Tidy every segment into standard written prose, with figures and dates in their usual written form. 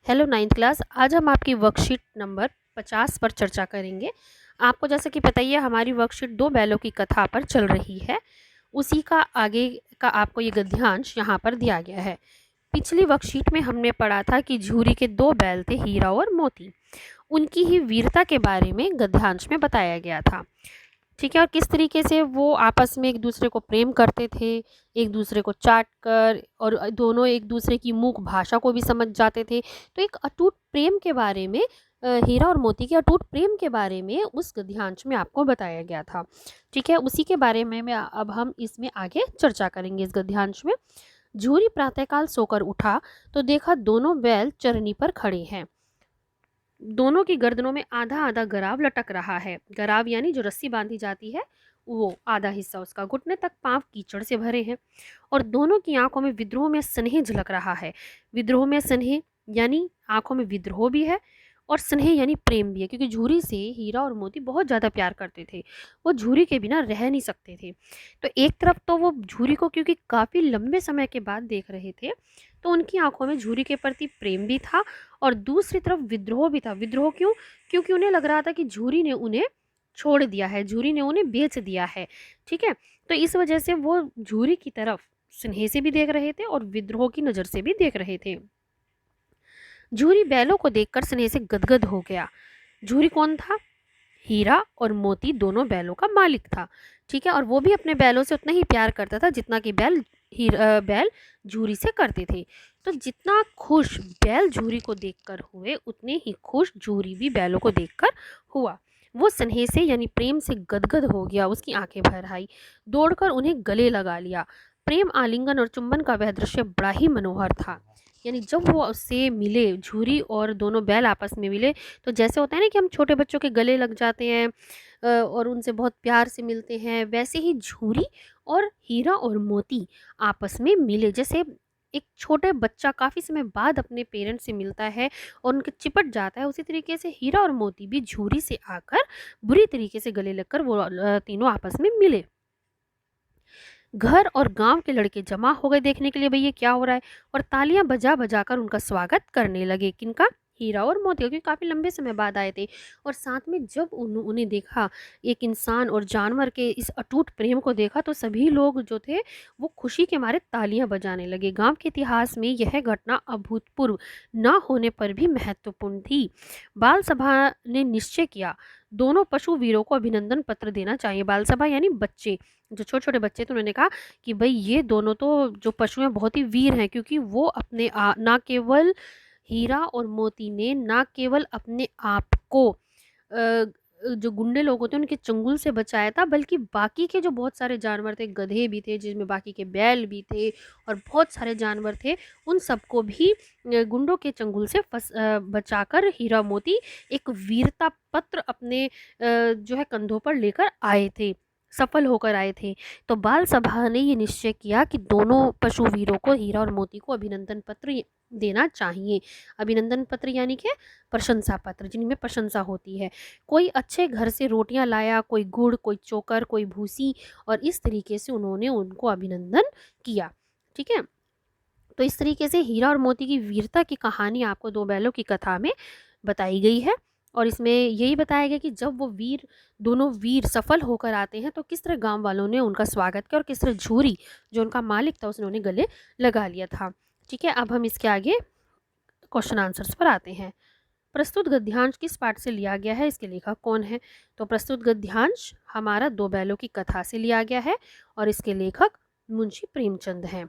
Hello ninth class. आज हम आपकी वर्कशीट नंबर 50 पर चर्चा करेंगे। आपको जैसा कि पता ही है, हमारी वर्कशीट दो बैलों की कथा पर चल रही है। उसी का आगे का आपको ये गद्यांश यहाँ पर दिया गया है। पिछली वर्कशीट में हमने पढ़ा था कि झूरी के दो बैल थे, हीरा और मोती। उनकी ही वीरता के बारे में गद्यांश में बताया गया था। ठीक है, और किस तरीके से वो आपस में एक दूसरे को प्रेम करते थे, एक दूसरे को चाट कर, और दोनों एक दूसरे की मूक भाषा को भी समझ जाते थे। तो एक अटूट प्रेम के बारे में, हीरा और मोती के अटूट प्रेम के बारे में उस गद्यांश में आपको बताया गया था। ठीक है, उसी के बारे में अब हम इसमें आगे चर्चा करेंगे इस गद्यांश में। झूरी प्रातःकाल सोकर उठा तो देखा दोनों बैल चरनी पर खड़े हैं। दोनों की गर्दनों में आधा आधा गराव लटक रहा है। गराव यानी जो रस्सी बांधी जाती है, वो आधा हिस्सा उसका घुटने तक पांव कीचड़ से भरे हैं। और दोनों की आंखों में विद्रोह में स्नेह झलक रहा है। विद्रोह में स्नेह यानी आंखों में विद्रोह भी है और स्नेह यानी प्रेम भी है, क्योंकि झूरी से हीरा और मोती बहुत ज़्यादा प्यार करते थे। वो झूरी के बिना रह नहीं सकते थे। तो एक तरफ तो वो झूरी को क्योंकि काफ़ी लंबे समय के बाद देख रहे थे, तो उनकी आंखों में झूरी के प्रति प्रेम भी था और दूसरी तरफ विद्रोह भी था। विद्रोह क्यों? क्योंकि उन्हें लग रहा था कि झूरी ने उन्हें छोड़ दिया है, झूरी ने उन्हें बेच दिया है। ठीक है, तो इस वजह से वो झूरी की तरफ स्नेह से भी देख रहे थे और विद्रोह की नज़र से भी देख रहे थे। झूरी बैलों को देखकर स्नेह से गदगद हो गया। झूरी कौन था? हीरा और मोती दोनों बैलों का मालिक था। ठीक है, और वो भी अपने बैलों से उतना ही प्यार करता था जितना कि बैल झूरी से करते थे। तो जितना खुश बैल झूरी को देखकर हुए, उतने ही खुश झूरी भी बैलों को देखकर हुआ। वो स्नेह से यानी प्रेम से गदगद हो गया, उसकी आंखें भर आई। दौड़कर उन्हें गले लगा लिया। प्रेम आलिंगन और चुंबन का वह दृश्य बड़ा ही मनोहर था। यानी जब वो उससे मिले, झूरी और दोनों बैल आपस में मिले, तो जैसे होता है ना कि हम छोटे बच्चों के गले लग जाते हैं और उनसे बहुत प्यार से मिलते हैं, वैसे ही झूरी और हीरा और मोती आपस में मिले। जैसे एक छोटे बच्चा काफ़ी समय बाद अपने पेरेंट्स से मिलता है और उनके चिपट जाता है, उसी तरीके से हीरा और मोती भी झूरी से आकर बुरी तरीके से गले लगकर वो तीनों आपस में मिले। घर और गांव के लड़के जमा हो गए देखने के लिए भई ये क्या हो रहा है, और तालियां बजा बजा कर उनका स्वागत करने लगे। किनका? हीरा और मोती, क्योंकि काफ़ी लंबे समय बाद आए थे। और साथ में जब उन्हें देखा, एक इंसान और जानवर के इस अटूट प्रेम को देखा, तो सभी लोग जो थे वो खुशी के मारे तालियां बजाने लगे। गांव के इतिहास में यह घटना अभूतपूर्व न होने पर भी महत्वपूर्ण थी। बाल सभा ने निश्चय किया दोनों पशु वीरों को अभिनंदन पत्र देना चाहिए। बाल सभा यानी बच्चे, जो छोटे छोटे बच्चे थे, उन्होंने कहा कि भाई ये दोनों तो जो पशु हैं बहुत ही वीर हैं, क्योंकि वो अपने ना केवल हीरा और मोती ने ना केवल अपने आप को जो गुंडे लोग होते हैं उनके चंगुल से बचाया था, बल्कि बाकी के जो बहुत सारे जानवर थे, गधे भी थे जिसमें बाकी के बैल भी थे और बहुत सारे जानवर थे, उन सबको भी गुंडों के चंगुल से बचाकर हीरा मोती एक वीरता पत्र अपने जो है कंधों पर लेकर आए थे, सफल होकर आए थे। तो बाल सभा ने ये निश्चय किया कि दोनों पशु वीरों को, हीरा और मोती को, अभिनंदन पत्र देना चाहिए। अभिनंदन पत्र यानी कि प्रशंसा पत्र, जिनमें प्रशंसा होती है। कोई अच्छे घर से रोटियां लाया, कोई गुड़, कोई चोकर, कोई भूसी, और इस तरीके से उन्होंने उनको अभिनंदन किया। ठीक है, तो इस तरीके से हीरा और मोती की वीरता की कहानी आपको दो बैलों की कथा में बताई गई है। और इसमें यही बताया गया कि जब वो दोनों वीर सफल होकर आते हैं, तो किस तरह गांव वालों ने उनका स्वागत किया और किस तरह झूरी जो उनका मालिक था उसने उन्हें गले लगा लिया था। ठीक है, अब हम इसके आगे क्वेश्चन आंसर्स पर आते हैं। प्रस्तुत गद्यांश किस पाठ से लिया गया है, इसके लेखक कौन है? तो प्रस्तुत गद्यांश हमारा दो बैलों की कथा से लिया गया है और इसके लेखक मुंशी प्रेमचंद हैं।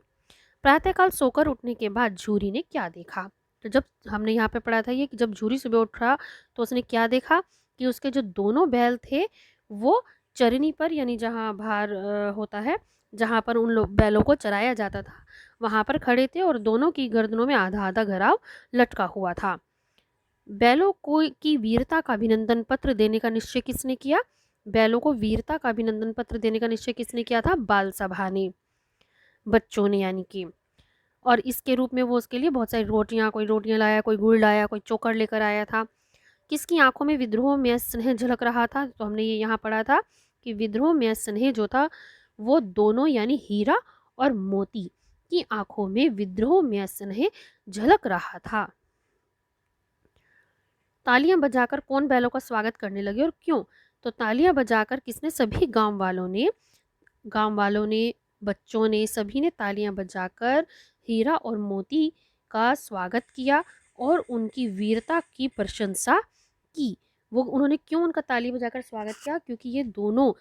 प्रातःकाल सोकर उठने के बाद झूरी ने क्या देखा? तो जब हमने यहाँ पे पढ़ा था ये कि जब झूरी सुबह उठा तो उसने क्या देखा कि उसके जो दोनों बैल थे वो चरनी पर, यानी जहाँ भार होता है, जहाँ पर उन बैलों को चराया जाता था, वहाँ पर खड़े थे और दोनों की गर्दनों में आधा आधा घराव लटका हुआ था। बैलों को की वीरता का अभिनंदन पत्र देने का निश्चय किसने किया? बैलों को वीरता का अभिनंदन पत्र देने का निश्चय किसने किया था? बाल सभा ने, बच्चों ने यानी कि। और इसके रूप में वो उसके लिए बहुत सारी रोटियां, कोई रोटियां लाया, कोई गुड़ लाया, कोई चोकर लेकर आया था। किसकी आंखों में विद्रोह में स्नेह झलक रहा था? तो हमने ये यहाँ पढ़ा था कि विद्रोह में स्नेह जो था वो दोनों यानी हीरा और मोती की आंखों में विद्रोह में स्नेह झलक रहा था। तालियां बजाकर कौन बैलों का स्वागत करने लगे और क्यों? तो तालियां बजाकर किसने? सभी गांव वालों ने, बच्चों ने, सभी ने तालियां बजाकर हीरा और मोती का स्वागत किया और उनकी वीरता की प्रशंसा की। वो उन्होंने क्यों उनका ताली बजाकर स्वागत किया? क्योंकि ये दोनों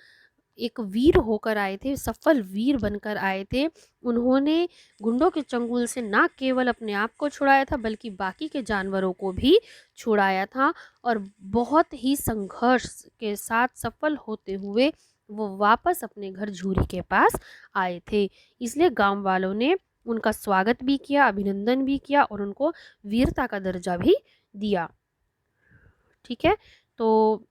एक वीर होकर आए थे, सफल वीर बनकर आए थे। उन्होंने गुंडों के चंगुल से ना केवल अपने आप को छुड़ाया था बल्कि बाकी के जानवरों को भी छुड़ाया था और बहुत ही संघर्ष के साथ सफल होते हुए वो वापस अपने घर झूरी के पास आए थे। इसलिए गांव वालों ने उनका स्वागत भी किया, अभिनंदन भी किया और उनको वीरता का दर्जा भी दिया। ठीक है। तो